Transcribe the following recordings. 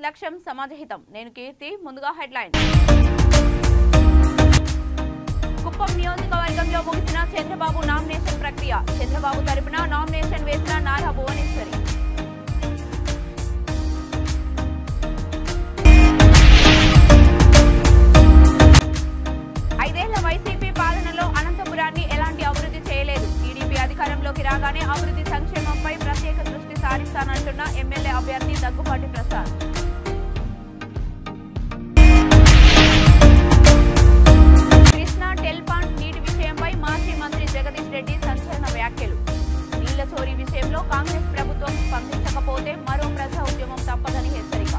లక్ష్యం సమాజహితం. నేను కీర్తి. ముందుగా హెడ్లైన్. కుప్పం నియోజకవర్గంలో ముగిసిన చంద్రబాబు నామినేషన్ ప్రక్రియ. చంద్రబాబు తరపున నామినేషన్ వేసిన నారా భువనేశ్వరి. ఐదేళ్ల వైసీపీ పాలనలో అనంతపురాన్ని ఎలాంటి అభివృద్ధి చేయలేదు. టీడీపీ అధికారంలోకి రాగానే అభివృద్ధి సంక్షేమంపై ప్రత్యేక దృష్టి సారిస్తానంటున్న ఎమ్మెల్యే అభ్యర్థి దగ్గుపాటి ప్రసాద్. కృష్ణా టెల్పాండ్ నీటి విషయంపై మాజీ మంత్రి జగదీష్ రెడ్డి సంచలన వ్యాఖ్యలు. నీళ్ల చోరీ విషయంలో కాంగ్రెస్ ప్రభుత్వం స్పందించకపోతే మరో ప్రజా ఉద్యమం తప్పదని హెచ్చరిక.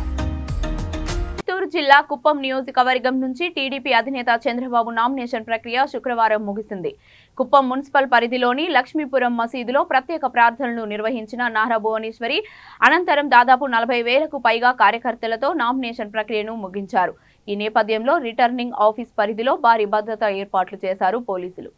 చిత్తూరు జిల్లా కుప్పం నియోజకవర్గం నుంచి టీడీపీ అధినేత చంద్రబాబు నామినేషన్ ప్రక్రియ శుక్రవారం ముగిసింది. కుప్పం మున్సిపల్ పరిధిలోని లక్ష్మీపురం మసీదులో ప్రత్యేక ప్రార్థనలు నిర్వహించిన నారా భువనేశ్వరి అనంతరం దాదాపు 40,000కు పైగా కార్యకర్తలతో నామినేషన్ ప్రక్రియను ముగించారు. ఈ నేపథ్యంలో రిటర్నింగ్ ఆఫీస్ పరిధిలో భారీ భద్రతా ఏర్పాట్లు చేశారు పోలీసులు.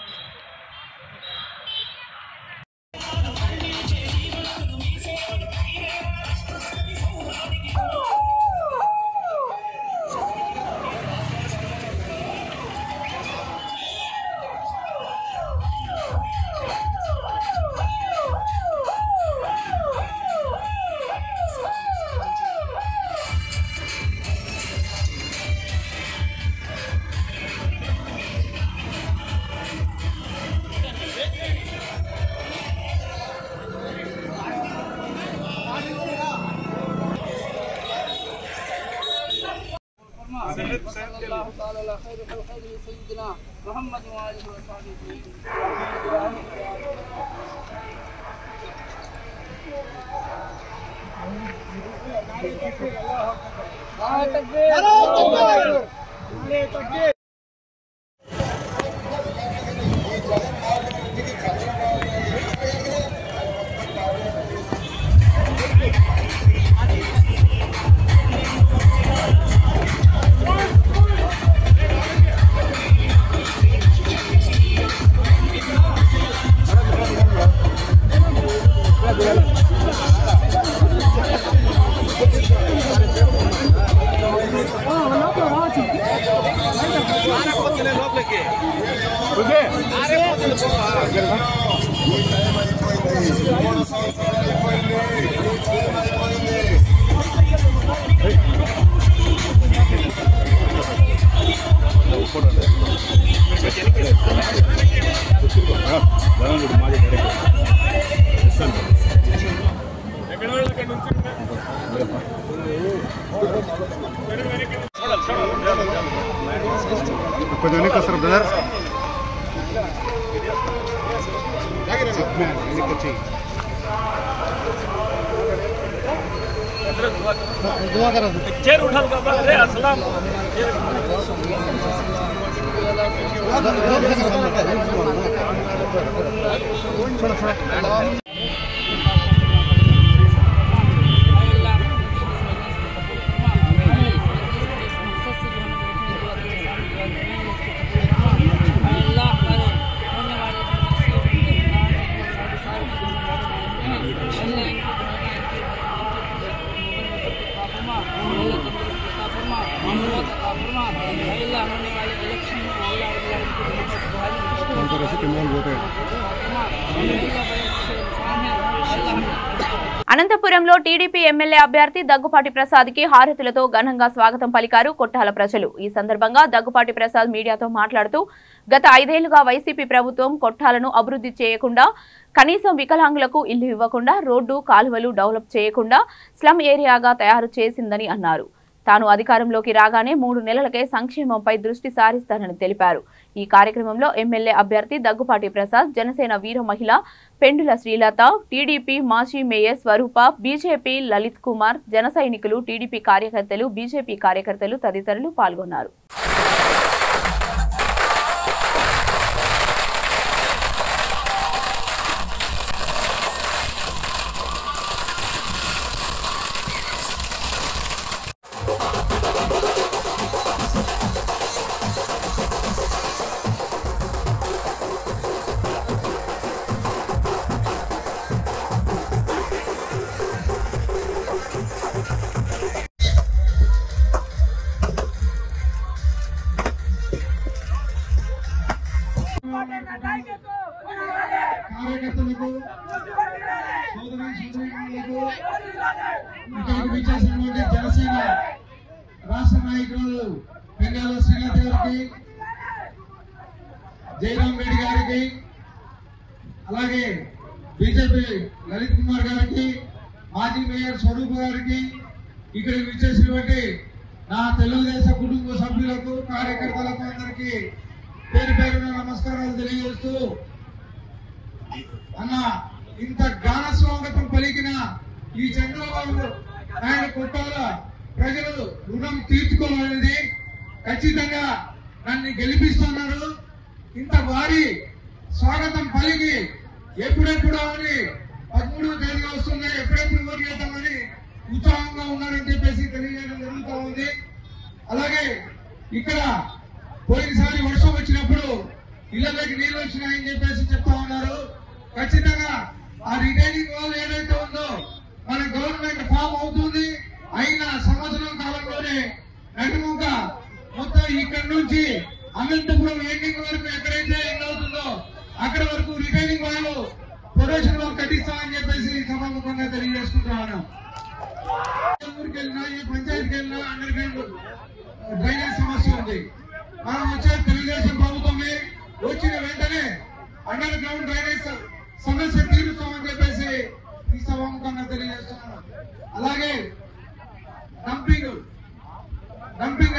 అనంతపురంలో టీడీపీ ఎమ్మెల్యే అభ్యర్థి దగ్గుపాటి ప్రసాద్ కి హారతులతో ఘనంగా స్వాగతం పలికారు కొట్టాల ప్రజలు. ఈ సందర్భంగా దగ్గుపాటి ప్రసాద్ మీడియాతో మాట్లాడుతూ గత 5 ఏళ్లుగా వైసీపీ ప్రభుత్వం కొట్టాలను అభివృద్ధి చేయకుండా, కనీసం వికలాంగులకు ఇల్లు ఇవ్వకుండా, రోడ్డు కాలువలు డెవలప్ చేయకుండా స్లమ్ ఏరియాగా తయారు చేసిందని అన్నారు. తాను అధికారంలోకి రాగానే 3 నెలలకే సంక్షేమంపై దృష్టి సారిస్తానని తెలిపారు. ఈ కార్యక్రమంలో ఎమ్మెల్యే అభ్యర్థి దగ్గుపాటి ప్రసాద్, జనసేన వీర మహిళ పెండుల శ్రీలత, టీడీపీ మాజీ మేయర్ స్వరూప, బీజేపీ లలిత్ కుమార్, జన సైనికులు, టీడీపీ కార్యకర్తలు, బీజేపీ కార్యకర్తలు తదితరులు పాల్గొన్నారు. పెద్దలు పెంగాల శ్రీనాథ్ గారికి, జయరామ్ రెడ్డి గారికి, అలాగే బీజేపీ లలిత్ కుమార్ గారికి, మాజీ మేయర్ స్వరూప్ గారికి, ఇక్కడికి విచ్చేసినటువంటి నా తెలుగుదేశం కుటుంబ సభ్యులకు, కార్యకర్తలకు అందరికీ పేరు పేరున నమస్కారాలు తెలియజేస్తూ, అన్న ఇంత ఘన స్వాగతం పలికిన ఈ చంద్రబాబు నాయుడు కొట్టాల ప్రజలు రుణం తీర్చుకోవాలనేది ఖచ్చితంగా నన్ను గెలిపిస్తున్నారు. ఇంత భారీ స్వాగతం పలికి ఎప్పుడెప్పుడు అని 13వ తేదీ వస్తున్నాయి, ఎప్పుడెప్పుడు ఓటు చేద్దామని ఉత్సాహంగా ఉన్నారని చెప్పేసి తెలియజేయడం జరుగుతూ ఉంది. అలాగే ఇక్కడ పోయినసారి వర్షం వచ్చినప్పుడు ఇళ్లలోకి నీళ్లు వచ్చినాయని చెప్పేసి చెప్తా ఉన్నారు. ఖచ్చితంగా ఆ రిటైనింగ్ వాల్ ఏదైతే ఉందో మన గవర్నమెంట్ ఫామ్ అవుతుంది. అయిన సంవత్సరం కాలంలోనే నడుముక మొత్తం ఇక్కడి నుంచి అనంతపురం ఎండింగ్ వరకు ఎక్కడైతే ఎండ్ అవుతుందో అక్కడ వరకు రిటైనింగ్ వాల్ ప్రొడక్షన్ వాల్ కట్టిస్తామని చెప్పేసి సభాముఖంగా తెలియజేసుకుంటున్నాను. ఊరికి వెళ్ళినా, ఏ పంచాయతీకి వెళ్ళినా అండర్ గ్రౌండ్ డ్రైనేజ్ సమస్య ఉంది. మనం వచ్చే తెలుగుదేశం ప్రభుత్వమే వచ్చిన వెంటనే అండర్ గ్రౌండ్ డ్రైనేజ్ సమస్య తీరుస్తామని చెప్పేసి ఈ సభాముఖంగా తెలియజేస్తున్నాను. అలాగే డంపింగ్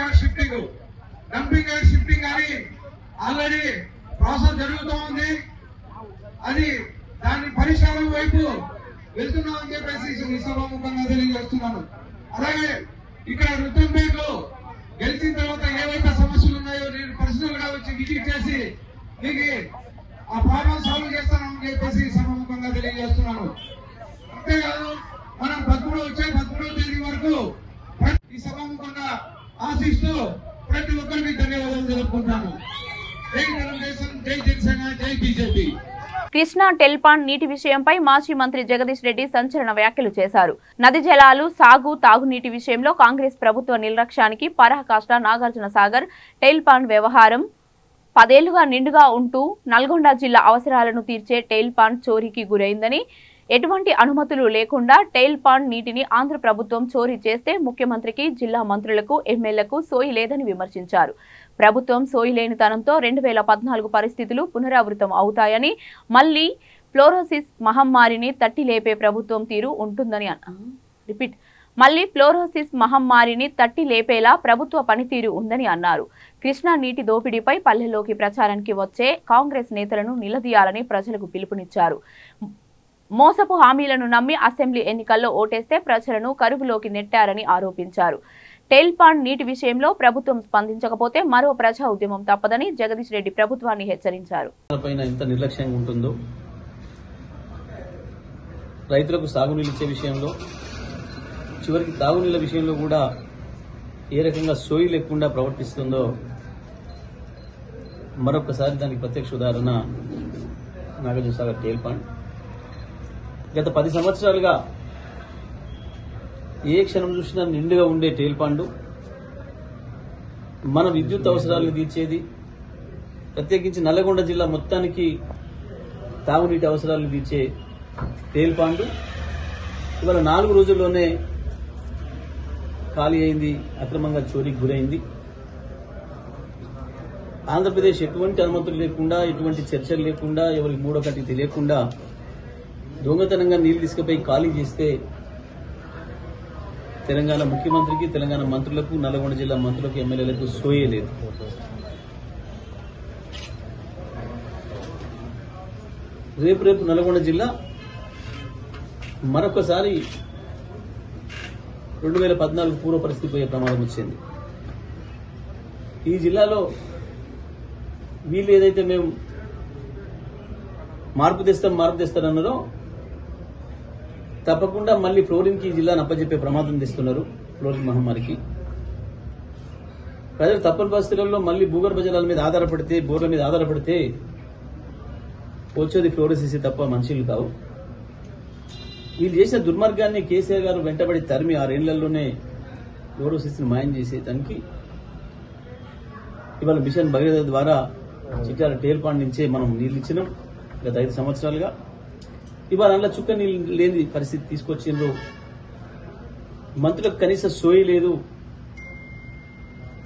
అండ్ షిఫ్టింగ్ అని ఆల్రెడీ ప్రాసెస్ జరుగుతూ ఉంది. అది దాని పరిష్కారం వైపు వెళ్తున్నామని చెప్పేసి ఈ సభాముఖంగా తెలియజేస్తున్నాను. అలాగే ఇక్కడ రుతంపేటలో గెలిచిన తర్వాత ఏవైతే సమస్యలు ఉన్నాయో నేను పర్సనల్ గా వచ్చి విజిట్ చేసి మీకు ఆ ప్రాబ్లం సాల్వ్ చేస్తానని చెప్పేసి సభాముఖంగా తెలియజేస్తున్నాను. అంతేకాదు మనం 13వ తేదీ వరకు ఈ సభాముఖంగా ఆశిస్తూ ప్రతి ఒక్కరికి ధన్యవాదాలు తెలుపుకుంటాను. జై తెలుగుదేశం, జై జనసేన, జై బీజేపీ. కృష్ణా టెల్పాండ్ నీటి విషయంపై మాజీ మంత్రి జగదీష్ రెడ్డి సంచలన వ్యాఖ్యలు చేశారు. నది జలాలు, సాగు, తాగునీటి విషయంలో కాంగ్రెస్ ప్రభుత్వ నిర్లక్ష్యానికి పరాకాష్ట నాగార్జున సాగర్ టెల్పాండ్ వ్యవహారం 10 ఏళ్లుగా నిండుగా ఉంటూ నల్గొండ జిల్లా అవసరాలను తీర్చే టెల్పాండ్ చోరీకి గురైందని, ఎటువంటి అనుమతులు లేకుండా టెల్పాండ్ నీటిని ఆంధ్ర ప్రభుత్వం చోరీ చేస్తే ముఖ్యమంత్రికి, జిల్లా మంత్రులకు, ఎమ్మెల్యేలకు సోయి లేదని విమర్శించారు. ప్రభుత్వం సోయి లేనితనంతో 2014 పరిస్థితులు పునరావృతం అవుతాయని, మళ్లీ ఫ్లోరోసిస్ మహమ్మారిని తట్టి లేపే ప్రభుత్వం తీరు ఉంటుందని మళ్లీ ఫ్లోరోసిస్ మహమ్మారిని తట్టి లేపేలా ప్రభుత్వ పనితీరు ఉందని అన్నారు. కృష్ణా నీటి దోపిడీపై పల్లెల్లోకి ప్రచారానికి వచ్చే కాంగ్రెస్ నేతలను నిలదీయాలని ప్రజలకు పిలుపునిచ్చారు. మోసపు హామీలను నమ్మి అసెంబ్లీ ఎన్నికల్లో ఓటేస్తే ప్రజలను కరువులోకి నెట్టారని ఆరోపించారు. టెల్పాండ్ నీటి విషయంలో ప్రభుత్వం స్పందించకపోతే మరో ప్రజా ఉద్యమం తప్పదని జగదీష్ రెడ్డి ప్రభుత్వాన్ని హెచ్చరించారు. రైతులకు సాగునీళ్ళు ఇచ్చే విషయంలో, చివరికి తాగునీళ్ల విషయంలో కూడా ఏ రకంగా సోయి లేకుండా ప్రవర్తిస్తుందో మరొకసారి దానికి ప్రత్యక్ష ఉదాహరణ నాగార్జున సాగర్ టెల్పాండ్. గత 10 సంవత్సరాలుగా ఏ క్షణం చూసినా నిండుగా ఉండే టెల్పాండ్ మన విద్యుత్ అవసరాలను తీర్చేది, ప్రత్యేకించి నల్లగొండ జిల్లా మొత్తానికి తాగునీటి అవసరాలను తీర్చే టెల్పాండ్ ఇవాళ 4 రోజుల్లోనే ఖాళీ అయింది, అక్రమంగా చోరీకి గురైంది. ఆంధ్రప్రదేశ్ ఎటువంటి అనుమతులు లేకుండా, ఎటువంటి చర్చలు లేకుండా, ఎవరికి మూడో కంటికి తెలియకుండా దొంగతనంగా నీళ్లు తీసుకుపోయి ఖాళీ చేస్తే తెలంగాణ ముఖ్యమంత్రికి, తెలంగాణ మంత్రులకు, నల్గొండ జిల్లా మంత్రులకు, ఎమ్మెల్యేలకు సోయే లేదు. రేపు నల్గొండ జిల్లా మరొకసారి 2014 పూర్వ పరిస్థితి పోయే ప్రమాదం వచ్చింది. ఈ జిల్లాలో వీళ్ళు ఏదైతే మేము మార్పు తెస్తారన్నారో తప్పకుండా మళ్లీ ఫ్లోరిన్ కి ఈ జిల్లాను అప్పచెప్పే ప్రమాదం తెస్తున్నారు. ఫ్లోరిన్ మహమ్మారికి ప్రజలు తప్పని పరిస్థితుల్లో మళ్లీ భూగర్భ జలాల మీద ఆధారపడితే, బోర్ల మీద ఆధారపడితే వచ్చేది ఫ్లోరోసిస్ తప్ప మనుషులు కావు. వీళ్ళు చేసిన దుర్మార్గాన్ని కేసీఆర్ గారు వెంటబడి తరిమి 6 ఏళ్లలోనే ఫ్లోరోసిస్ ని మాయం చేసేదానికి ఇవాళ మిషన్ భగీరథ ద్వారా చిట్యాల టెల్పాండ్ నుంచే మనం నీళ్లు ఇచ్చినాం గత 5 సంవత్సరాలుగా. ఇవాళ అందులో చుక్క నీళ్ళు లేని పరిస్థితి తీసుకొచ్చిండ్రు. మంత్రులకు కనీస సోయి లేదు.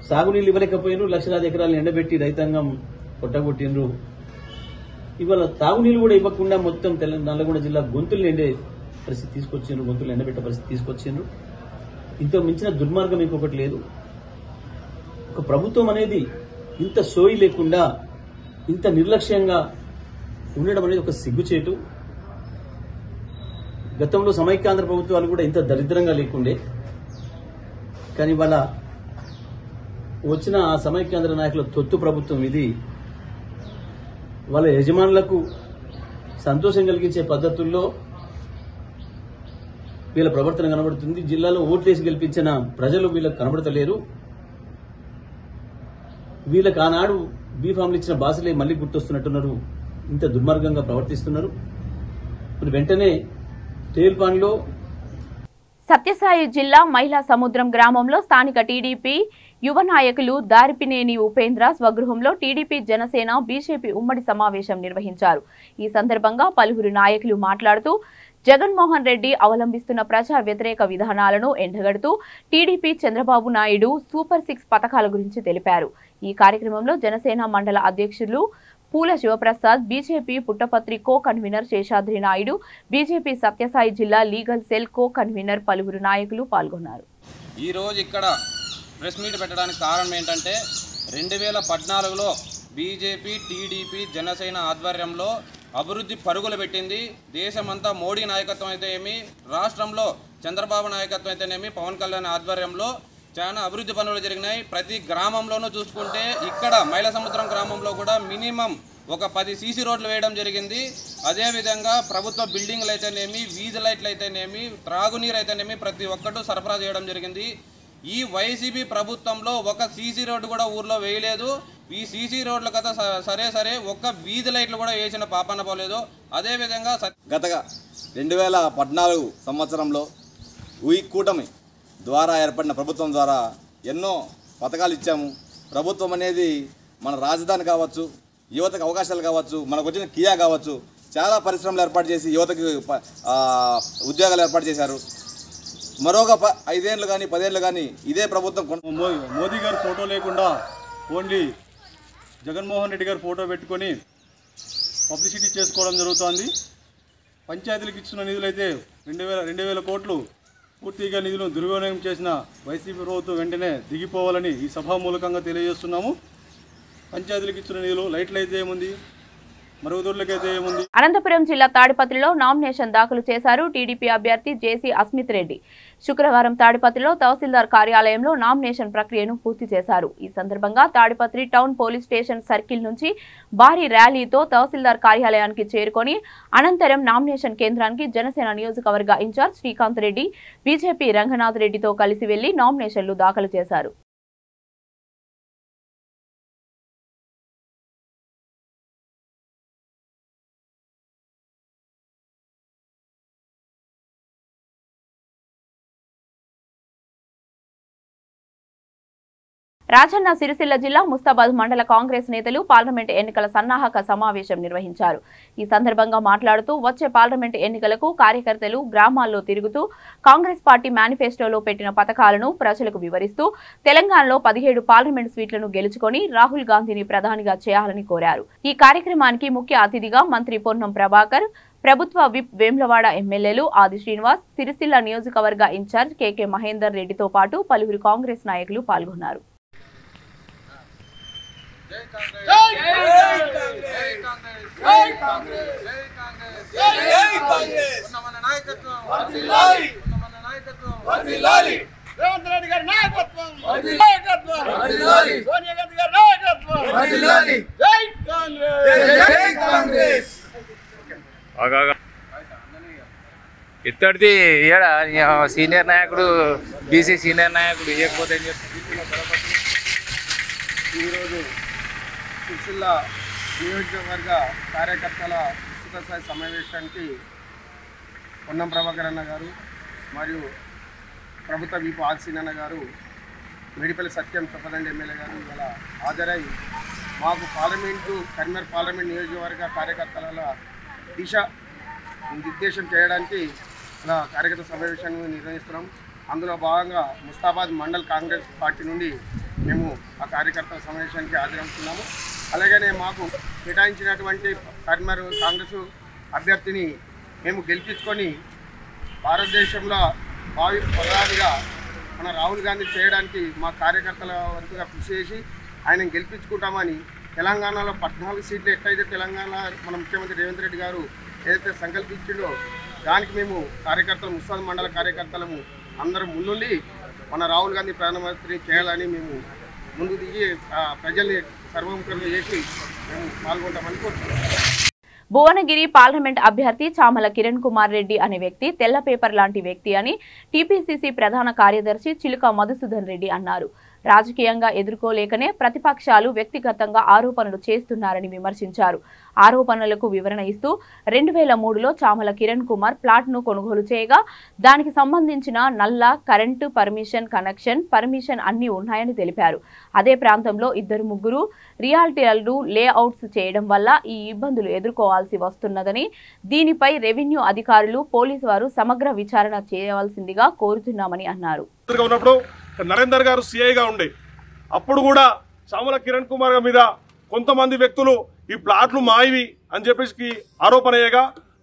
సాగునీళ్ళు ఇవ్వలేకపోయినారు, లక్షలాది ఎకరాలను ఎండబెట్టి రైతాంగం కొట్టగొట్టినరు. ఇవాళ తాగునీళ్ళు కూడా ఇవ్వకుండా మొత్తం నల్లగొండ జిల్లా గొంతులు ఎండే పరిస్థితి తీసుకొచ్చిండ్రు, గొంతులు ఎండబెట్టే పరిస్థితి తీసుకొచ్చిండ్రు. ఇంత మించిన దుర్మార్గం ఇంకొకటి లేదు. ఒక ప్రభుత్వం అనేది ఇంత సోయి లేకుండా ఇంత నిర్లక్ష్యంగా ఉండడం అనేది ఒక సిగ్గుచేటు. గతంలో సమైక్యాంధ్ర ప్రభుత్వాలు కూడా ఇంత దరిద్రంగా లేకుండే, కానీ వాళ్ళ వచ్చిన ఆ సమైక్యాంధ్ర నాయకుల తొత్తు ప్రభుత్వం ఇది. వాళ్ళ యజమానులకు సంతోషం కలిగించే పద్ధతుల్లో వీళ్ళ ప్రవర్తన కనబడుతుంది. జిల్లాలో ఓట్లేసి గెలిపించిన ప్రజలు వీళ్ళకు కనబడతలేరు. వీళ్ళకి ఆనాడు బీఫామ్లు ఇచ్చిన బాసలే మళ్లీ గుర్తొస్తున్నట్టున్నారు. ఇంత దుర్మార్గంగా ప్రవర్తిస్తున్నారు. ఇప్పుడు వెంటనే తేల్పాన్లో సత్యసాయి జిల్లా మహిళా సముద్రం గ్రామంలో స్థానిక టీడీపీ యువ నాయకులు దారిపినేని ఉపేంద్ర స్వగృహంలో టీడీపీ జనసేన బీజేపీ ఉమ్మడి సమావేశం నిర్వహించారు. ఈ సందర్భంగా పలువురు నాయకులు మాట్లాడుతూ జగన్మోహన్ రెడ్డి అవలంబిస్తున్న ప్రజా వ్యతిరేక విధానాలను ఎండగడుతూ టీడీపీ చంద్రబాబు నాయుడు సూపర్ 6 పథకాల గురించి తెలిపారు. ఈ కార్యక్రమంలో జనసేన మండల అధ్యక్షులు Poola Sivaprasad, BJP Puttaparthi co convenor Seshadri Naidu, BJP Sathya Sai జిల్లా లీగల్ సెల్ కో కన్వీనర్ పలువురు నాయకులు పాల్గొన్నారు. ఈ రోజు ఇక్కడ ప్రెస్ మీట్ పెట్టడానికి కారణం ఏంటంటే 2014లో బీజేపీ, టీడీపీ, జనసేన ఆధ్వర్యంలో అభివృద్ధి పరుగులు పెట్టింది. దేశమంతా మోడీ నాయకత్వం అయితే ఏమి, రాష్ట్రంలో చంద్రబాబు నాయకత్వం అయితేనేమి, పవన్ కళ్యాణ్ ఆధ్వర్యంలో చాలా అభివృద్ధి పనులు జరిగినాయి. ప్రతి గ్రామంలోనూ చూసుకుంటే ఇక్కడ మైల సముద్రం గ్రామంలో కూడా మినిమం ఒక 10 సీసీ రోడ్లు వేయడం జరిగింది. అదేవిధంగా ప్రభుత్వ బిల్డింగ్లు అయితేనేమి, వీధి లైట్లు అయితేనేమి, త్రాగునీరు అయితేనేమి ప్రతి ఒక్కటూ సరఫరా చేయడం జరిగింది. ఈ వైసీపీ ప్రభుత్వంలో ఒక సీసీ రోడ్డు కూడా ఊర్లో వేయలేదు. ఈ సీసీ రోడ్ల కథ సరే ఒక్క వీధి లైట్లు కూడా వేసిన పాపన పోలేదు. అదేవిధంగా గత 2014 సంవత్సరంలో ఈ కూటమి ద్వారా ఏర్పడిన ప్రభుత్వం ద్వారా ఎన్నో పథకాలు ఇచ్చాము. ప్రభుత్వం అనేది మన రాజధాని కావచ్చు, యువతకు అవకాశాలు కావచ్చు, మనకు వచ్చిన కియా కావచ్చు, చాలా పరిశ్రమలు ఏర్పాటు చేసి యువతకు ఉద్యోగాలు ఏర్పాటు చేశారు. మరొక 5 ఏళ్ళు కానీ 10 ఏళ్ళు కానీ ఇదే ప్రభుత్వం మోదీ గారి ఫోటో లేకుండా ఓన్లీ జగన్మోహన్ రెడ్డి గారి ఫోటో పెట్టుకొని పబ్లిసిటీ చేసుకోవడం జరుగుతోంది. పంచాయతీలకు ఇచ్చిన నిధులైతే 2,000 కోట్లు పూర్తిగా నిధులను దుర్వినియోగం చేసిన వైసీపీ ప్రభుత్వం వెంటనే దిగిపోవాలని ఈ సభామూలకంగా తెలియజేస్తున్నాము. పంచాయతీలకు ఇచ్చిన నిధులు లైట్లు అయితే ఏముంది, మరుగుదొడ్లకైతే ఏముంది. అనంతపురం జిల్లా తాడిపత్రిలో నామినేషన్ దాఖలు చేశారు టీడీపీ అభ్యర్థి జేసీ అస్మిత్ రెడ్డి. శుక్రవారం తాడిపత్రిలో తహసీల్దార్ కార్యాలయంలో నామినేషన్ ప్రక్రియను పూర్తి చేశారు. ఈ సందర్భంగా Tadipatri town police station circle నుంచి భారీ ర్యాలీతో తహసీల్దార్ కార్యాలయానికి చేరుకొని అనంతరం నామినేషన్ కేంద్రానికి జనసేన నియోజకవర్గ ఇన్ఛార్జ్ శ్రీకాంత్ రెడ్డి, బీజేపీ రంగనాథ్ రెడ్డితో కలిసి వెళ్లి నామినేషన్లు దాఖలు చేశారు. రాజన్న సిరిసిల్ల జిల్లా ముస్తాబాద్ మండల కాంగ్రెస్ నేతలు పార్లమెంట్ ఎన్నికల సన్నాహక సమావేశం నిర్వహించారు. ఈ సందర్భంగా మాట్లాడుతూ వచ్చే పార్లమెంట్ ఎన్నికలకు కార్యకర్తలు గ్రామాల్లో తిరుగుతూ కాంగ్రెస్ పార్టీ మేనిఫెస్టోలో పెట్టిన పథకాలను ప్రజలకు వివరిస్తూ తెలంగాణలో 17 పార్లమెంట్ సీట్లను గెలుచుకొని రాహుల్ గాంధీని ప్రధానిగా చేయాలని కోరారు. ఈ కార్యక్రమానికి ముఖ్య అతిథిగా మంత్రి పొన్నం ప్రభాకర్, ప్రభుత్వ విప్ వేములవాడ ఎమ్మెల్యేలు ఆది శ్రీనివాస్, సిరిసిల్ల నియోజకవర్గ ఇన్ఛార్జ్ కేకే మహేందర్ రెడ్డితో పాటు పలువురు కాంగ్రెస్ నాయకులు పాల్గొన్నారు. ఇత్తడిది సీనియర్ నాయకుడు, బీసీ సీనియర్ నాయకుడు ఇవ్వకపోతే ఈరోజు సిరిసిల్ల నియోజకవర్గ కార్యకర్తల విస్తృత స్థాయి సమావేశానికి పొన్నం ప్రభాకర్ అన్న గారు మరియు ప్రభుత్వ విప్ ఆది అన్న గారు, మేడిపల్లి సత్యం చొప్పదండి ఎమ్మెల్యే గారు ఇవాళ హాజరై మాకు కరీంనగర్ పార్లమెంట్ నియోజకవర్గ కార్యకర్తల దిశ నిర్దేశం చేయడానికి ఇలా కార్యకర్త సమావేశాన్ని నిర్వహిస్తున్నాం. అందులో భాగంగా ముస్తాబాద్ మండల్ కాంగ్రెస్ పార్టీ నుండి మేము ఆ కార్యకర్తల సమావేశానికి హాజరవుతున్నాము. అలాగనే మాకు కేటాయించినటువంటి కరీంనగర్ కాంగ్రెస్ అభ్యర్థిని మేము గెలిపించుకొని భారతదేశంలో భావి ప్రధానిగా మన రాహుల్ గాంధీ చేయడానికి మా కార్యకర్తల వంతుగా కృషి చేసి ఆయన గెలిపించుకుంటామని తెలంగాణలో 14 సీట్లు ఎట్లయితే తెలంగాణ మన ముఖ్యమంత్రి రేవంత్ రెడ్డి గారు ఏదైతే సంకల్పించిండో దానికి మేము కార్యకర్తలు ముస్తాద్ మండల కార్యకర్తలము అందరం ముందుండి మన రాహుల్ గాంధీ ప్రధానమంత్రి చేయాలని మేము ముందు దిగి ప్రజల్ని సర్వముఖంగా చేసి మేము పాల్గొంటామని కోరుతున్నాం. భువనగిరి పార్లమెంట్ అభ్యర్థి చామల కిరణ్ కుమార్ రెడ్డి అనే వ్యక్తి తెల్ల పేపర్ లాంటి వ్యక్తి అని టీపీసీసీ ప్రధాన కార్యదర్శి చిలుక మధుసూదన్ రెడ్డి అన్నారు. రాజకీయంగా ఎదుర్కోలేకనే ప్రతిపక్షాలు వ్యక్తిగతంగా ఆరోపణలు చేస్తున్నారని విమర్శించారు. ఆరోపణలకు వివరణ ఇస్తూ 2003లో చామల కిరణ్ కుమార్ ప్లాట్ను కొనుగోలు చేయగా దానికి సంబంధించిన నల్ల కరెంటు కనెక్షన్ పర్మిషన్ అన్ని ఉన్నాయని తెలిపారు. అదే ప్రాంతంలో 2-3 రియాల్టీలు లేఅవుట్స్ చేయడం వల్ల ఈ ఇబ్బందులు ఎదుర్కోవాల్సి వస్తున్నదని, దీనిపై రెవెన్యూ అధికారులు పోలీసు వారు సమగ్ర విచారణ చేయవలసిందిగా కోరుతున్నామని అన్నారు. నరేందర్ గారు సిఐగా ఉండే అప్పుడు కూడా చామల కిరణ్ కుమార్ మీద కొంతమంది వ్యక్తులు ఈ ప్లాట్లు మాయివి అని చెప్పేసి ఆరోపణ అయ్యగా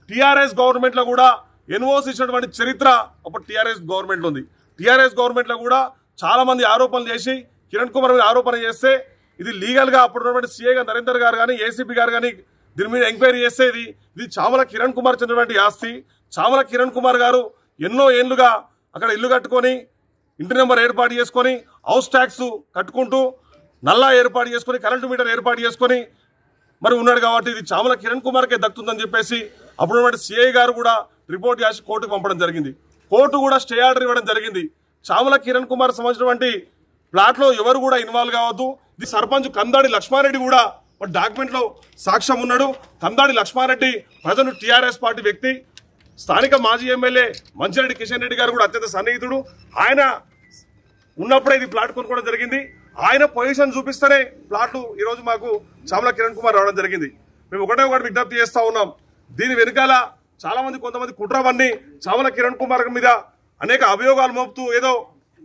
టీఆర్ఎస్ గవర్నమెంట్ లో కూడా ఎన్ఓసి ఇచ్చినటువంటి చరిత్ర అప్పుడు టీఆర్ఎస్ గవర్నమెంట్ ఉంది. టీఆర్ఎస్ గవర్నమెంట్ లో కూడా చాలా మంది ఆరోపణలు చేసి కిరణ్ కుమార్ మీద ఆరోపణ చేస్తే ఇది లీగల్ గా అప్పుడు సిఐగా నరేందర్ గారు కానీ ఏసీపీ గారు కానీ దీని మీద ఎంక్వైరీ చేస్తే ఇది చామల కిరణ్ కుమార్ చెందినటువంటి ఆస్తి. చామల కిరణ్ కుమార్ గారు ఎన్నో ఏళ్లుగా అక్కడ ఇల్లు కట్టుకొని ఇంటి నెంబర్ ఏర్పాటు చేసుకొని హౌస్ ట్యాక్స్ కట్టుకుంటూ నల్లా ఏర్పాటు చేసుకొని కరెంటు మీటర్ ఏర్పాటు చేసుకొని మరి ఉన్నాడు. కాబట్టి ఇది చామల కిరణ్ కుమార్కే దక్కుతుందని చెప్పేసి అప్పుడు సిఐ గారు కూడా రిపోర్ట్ చేసి కోర్టుకు పంపడం జరిగింది. కోర్టు కూడా స్టే ఆర్డర్ ఇవ్వడం జరిగింది. చామల కిరణ్ కుమార్ సంబంధించినటువంటి ప్లాట్లో ఎవరు కూడా ఇన్వాల్వ్ కావద్దు. ఇది సర్పంచ్ కందాడి లక్ష్మారెడ్డి కూడా డాక్యుమెంట్ లో సాక్ష్యం ఉన్నాడు. కందాడి లక్ష్మారెడ్డి ప్రజలు టీఆర్ఎస్ పార్టీ వ్యక్తి, స్థానిక మాజీ ఎమ్మెల్యే మంచిరెడ్డి కిషన్ రెడ్డి గారు కూడా అత్యంత సన్నిహితుడు. ఆయన ఉన్నప్పుడే ఇది ప్లాట్ కొనుక్కోవడం జరిగింది. ఆయన పొజిషన్ చూపిస్తేనే ప్లాట్లు ఈరోజు మాకు చామల కిరణ్ కుమార్ రావడం జరిగింది. మేము ఒకటి విజ్ఞప్తి చేస్తా ఉన్నాం. దీని వెనుకాల చాలా మంది కొంతమంది కుట్రవన్నీ చామల కిరణ్ కుమార్ మీద అనేక అభియోగాలు మోపుతూ ఏదో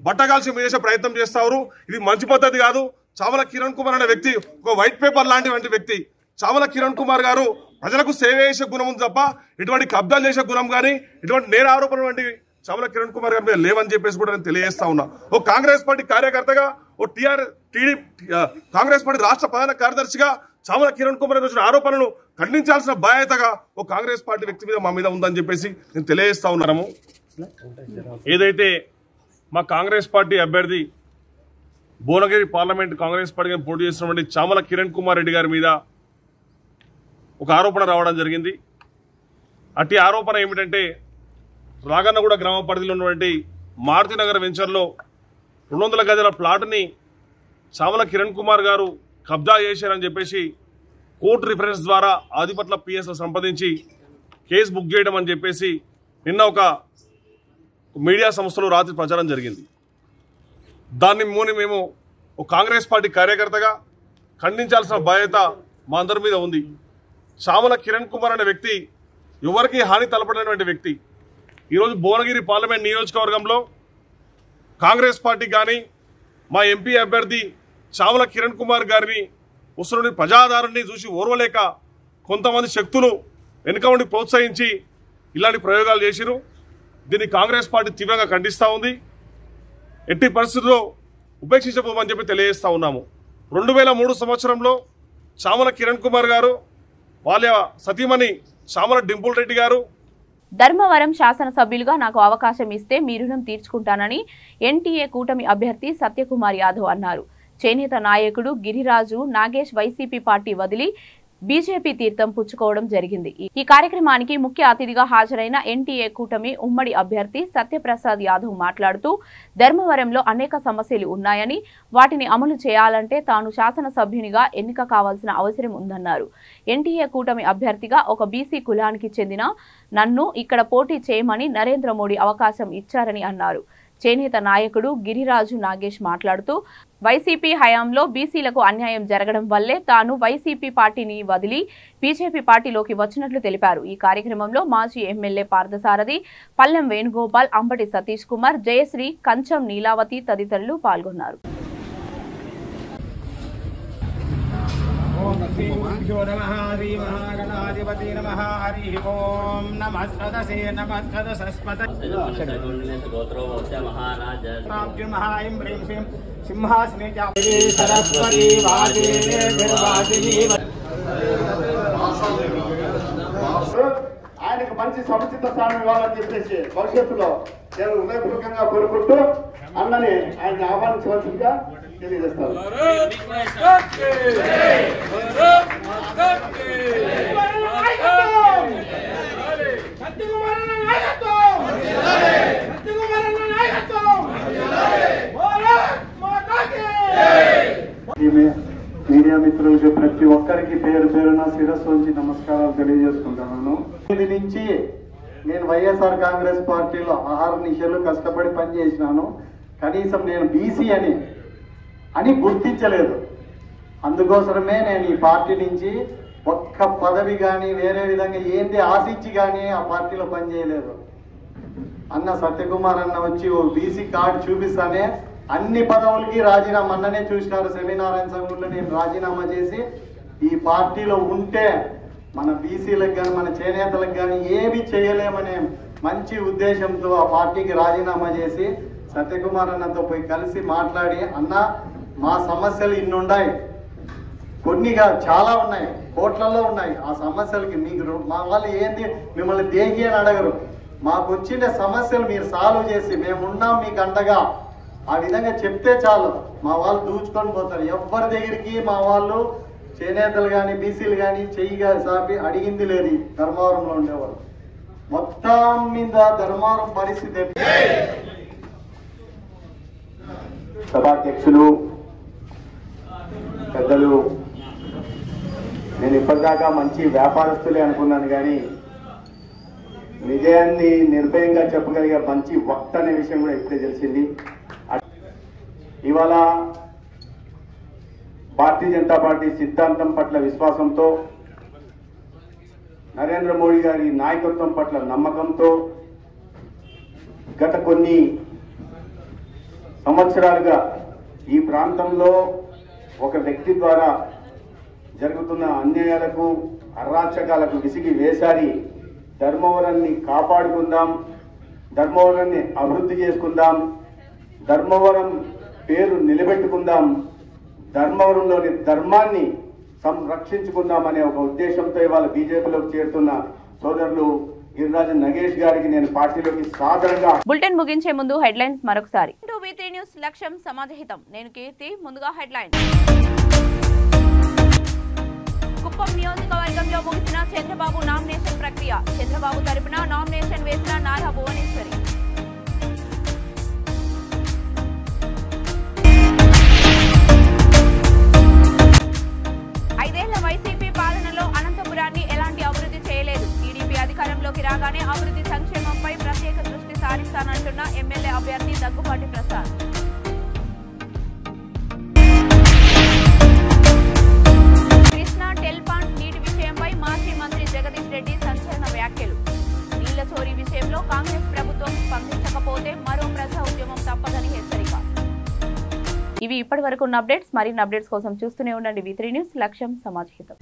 బట్టగాల్సి చేసే ప్రయత్నం చేస్తారు. ఇది మంచి పద్ధతి కాదు. చామల కిరణ్ కుమార్ అనే వ్యక్తి ఒక వైట్ పేపర్ లాంటి వ్యక్తి. చామల కిరణ్ కుమార్ గారు ప్రజలకు సేవ చేసే గుణం ఉంది తప్ప ఇటువంటి కబ్జాలు చేసే గుణం కానీ ఇటువంటి నేర ఆరోపణలు వంటి చామల కిరణ్ కుమార్ గారి మీద లేవని చెప్పేసి కూడా నేను తెలియజేస్తా ఉన్నా. ఓ కాంగ్రెస్ పార్టీ కార్యకర్తగా, ఓ కాంగ్రెస్ పార్టీ రాష్ట్ర ప్రధాన కార్యదర్శిగా చామల కిరణ్ కుమార్ వచ్చిన ఆరోపణలను ఖండించాల్సిన బాధ్యతగా ఓ కాంగ్రెస్ పార్టీ వ్యక్తి మీద మా మీద ఉందని చెప్పేసి నేను తెలియజేస్తా ఉన్నాము. ఏదైతే మా కాంగ్రెస్ పార్టీ అభ్యర్థి భువనగిరి పార్లమెంట్ కాంగ్రెస్ పార్టీగా పోటీ చేసినటువంటి చామల కిరణ్ కుమార్ రెడ్డి గారి మీద ఒక ఆరోపణ రావడం జరిగింది. అట్టి ఆరోపణ ఏమిటంటే రాగన్నగూడ గ్రామ పరిధిలో ఉన్నటువంటి మారుతినగర్ వెంచర్లో 200 గజాల ప్లాట్ని చామల కిరణ్ కుమార్ గారు కబ్జా చేశారని చెప్పేసి కోర్టు రిఫరెన్స్ ద్వారా ఆదిపట్ల పిఎస్లో సంప్రదించి కేసు బుక్ చేయడం అని చెప్పేసి నిన్న ఒక మీడియా సంస్థలో రాత్రి ప్రచారం జరిగింది. దాన్ని మేము ఒక కాంగ్రెస్ పార్టీ కార్యకర్తగా ఖండించాల్సిన బాధ్యత మా అందరి మీద ఉంది. చామల కిరణ్ కుమార్ అనే వ్యక్తి ఎవరికి హాని తలపడినటువంటి వ్యక్తి. ఈరోజు భువనగిరి పార్లమెంట్ నియోజకవర్గంలో కాంగ్రెస్ పార్టీ కానీ మా ఎంపీ అభ్యర్థి చామల కిరణ్ కుమార్ గారిని వస్తున్న ప్రజాదారుని చూసి ఓర్వలేక కొంతమంది శక్తులు వెనుక ఉండి ప్రోత్సహించి ఇలాంటి ప్రయోగాలు చేసిరు. దీన్ని కాంగ్రెస్ పార్టీ తీవ్రంగా ఖండిస్తూ ఉంది. ఎట్టి పరిస్థితుల్లో ఉపేక్షించబోమని చెప్పి తెలియజేస్తా ఉన్నాము. 2003 సంవత్సరంలో చామల కిరణ్ కుమార్ గారు వాళ్ళ సతీమణి చామల డింపుల్ రెడ్డి గారు ధర్మవరం శాసనసభ్యులుగా నాకు అవకాశం ఇస్తే మీ రుణం తీర్చుకుంటానని ఎన్టీఏ కూటమి అభ్యర్థి సత్యకుమార్ యాదవ్ అన్నారు. చేనేత నాయకుడు గిరిరాజు నాగేష్ వైసీపీ పార్టీ వదిలి బీజేపీ తీర్థం పుచ్చుకోవడం జరిగింది. ఈ కార్యక్రమానికి ముఖ్య అతిథిగా హాజరైన ఎన్టీఏ కూటమి ఉమ్మడి అభ్యర్థి సత్యప్రసాద్ యాదవ్ మాట్లాడుతూ ధర్మవరంలో అనేక సమస్యలు ఉన్నాయని, వాటిని అమలు చేయాలంటే తాను శాసనసభ్యునిగా ఎన్నిక కావాల్సిన అవసరం ఉందన్నారు. ఎన్టీఏ కూటమి అభ్యర్థిగా ఒక బీసీ కులానికి చెందిన నన్ను ఇక్కడ పోటీ చేయమని నరేంద్ర మోడీ అవకాశం ఇచ్చారని అన్నారు. చేనేత నాయకుడు గిరిరాజు నాగేష్ మాట్లాడుతూ వైసీపీ హయాంలో బీసీలకు అన్యాయం జరగడం వల్లే తాను వైసీపీ పార్టీని వదిలి బీజేపీ పార్టీలోకి వచ్చినట్లు తెలిపారు. ఈ కార్యక్రమంలో మాజీ ఎమ్మెల్యే పార్థసారథి, పల్లెం వేణుగోపాల్, అంబటి సతీష్ కుమార్, జయశ్రీ, కంచం నీలావతి తదితరులు పాల్గొన్నారు. ఓం శ్రీగురుభ్యో నమః శ్రీ మహాగణాధిపతి నమః హరి ఓం నమః సదసే నమః సదసస్మత మహాయం హ్రీం శ్రీం సింహాసనే సరస్వతి ఆయనకు మంచి సముచిత స్థానం ఇవ్వాలని చెప్పేసి భవిష్యత్తులో నేను హృదయపూర్వకంగా కోరుకుంటూ అన్నని ఆయన ఆహ్వానించవలసిందిగా తెలియజేస్తాను. మీడియా మిత్రులకి ప్రతి ఒక్కరికి పేరు పేరున శిరస్సు ఉంచి నమస్కారాలు తెలియజేసుకుంటున్నాను. ఇది నుంచి నేను వైఎస్ఆర్ కాంగ్రెస్ పార్టీలో ఆహార నిశలు కష్టపడి పనిచేసినాను. కనీసం నేను బీసీ అని గుర్తించలేదు. అందుకోసమే నేను ఈ పార్టీ నుంచి ఒక్క పదవి కానీ వేరే విధంగా ఏంది ఆశించి కానీ ఆ పార్టీలో పనిచేయలేదు. అన్న సత్యకుమార్ అన్న వచ్చి ఓ బీసీ కార్డు చూపిస్తానే అన్ని పదవులకి రాజీనామా అన్ననే చూసినారు. సెమినారాయణ సంఘంలో నేను రాజీనామా చేసి ఈ పార్టీలో ఉంటే మన బీసీలకు కానీ మన చేనేతలకు కానీ ఏమి చేయలేమనే మంచి ఉద్దేశంతో ఆ పార్టీకి రాజీనామా చేసి సత్యకుమార్ అన్నతో పోయి కలిసి మాట్లాడి అన్న మా సమస్యలు ఇన్ని ఉన్నాయి, కొన్నిగా చాలా ఉన్నాయి, కోట్లలో ఉన్నాయి. ఆ సమస్యలకి మీకు మా వాళ్ళు ఏంది మిమ్మల్ని దేహి అని అడగరు. మాకు వచ్చిన సమస్యలు మీరు సాల్వ్ చేసి మేమున్నాం మీకు అండగా ఆ విధంగా చెప్తే చాలు. మా వాళ్ళు దూచుకొని పోతారు. ఎవరి దగ్గరికి మా వాళ్ళు చేనేతలు కానీ బీసీలు కానీ చెయ్యిగా సాపి అడిగింది లేదు. ధర్మవరంలో ఉండేవారు మొత్తం మీద ధర్మవరం పరిస్థితి. సభాధ్యక్షులు పెద్దలు, నేను ఇప్పటిదాకా మంచి వ్యాపారస్తులే అనుకున్నాను కానీ నిజాన్ని నిర్భయంగా చెప్పగలిగే మంచి వక్త అనే విషయం కూడా ఇప్పుడే తెలిసింది. ఇవాళ భారతీయ జనతా పార్టీ సిద్ధాంతం పట్ల విశ్వాసంతో, నరేంద్ర మోడీ గారి నాయకత్వం పట్ల నమ్మకంతో గత కొన్ని సంవత్సరాలుగా ఈ ప్రాంతంలో ఒక వ్యక్తి ద్వారా జరుగుతున్న అన్యాయాలకు అరాచకాలకు విసిగి వేసారి ధర్మవరాన్ని కాపాడుకుందాం, ధర్మవరాన్ని అభివృద్ధి చేసుకుందాం, ధర్మవరం పేరు నిలబెట్టుకుందాం, ధర్మవరంలోని ధర్మాన్ని సంరక్షించుకుందాం అనే ఒక ఉద్దేశంతో ఇవాళ బీజేపీలోకి చేరుతున్న సోదరులు గిరిరాజు నగేష్ గారికి నేను పార్టీలోకి సాదరంగా. బులెటిన్ ముగించే ముందు హెడ్లైన్స్ మరొకసారి. V3 న్యూస్ లక్ష్యం సమాజహితం. నేను కీర్తి. ముందుగా హెడ్లైన్స్. కుప్పం నియోజకవర్గంలో ముగిసిన చంద్రబాబు నామినేషన్ ప్రక్రియ. చంద్రబాబు తరపున నామినేషన్ వేసిన నారా భువనేశ్వరి. ఐదేళ్ల వైసీపీ పాలనలో అనంతపురాన్ని ఎలాంటి అభివృద్ధి చేయలేదు. టీడీపీ అధికారంలోకి రాగానే అభివృద్ధి సంక్షేమంపై ప్రత్యేక దృష్టి సారిస్తానంటున్న ఎమ్మెల్యే అభ్యర్థి దగ్గుపాటి ప్రసాద్. కృష్ణా టెల్పాంట్ నీటి విషయంపై మాజీ మంత్రి జగదీష్ రెడ్డి సంచలన వ్యాఖ్యలు. నీళ్ల చోరీ విషయంలో కాంగ్రెస్ ప్రభుత్వం స్పందించకపోతే మరో ప్రజా ఉద్యమం తప్పదని హెచ్చరిక. ఇవి ఇప్పటి వరకు ఉన్న అప్డేట్స్. మరిన్ని అప్డేట్స్ కోసం చూస్తూనే ఉండండి V3 న్యూస్ లక్ష్యం సమాజహితం.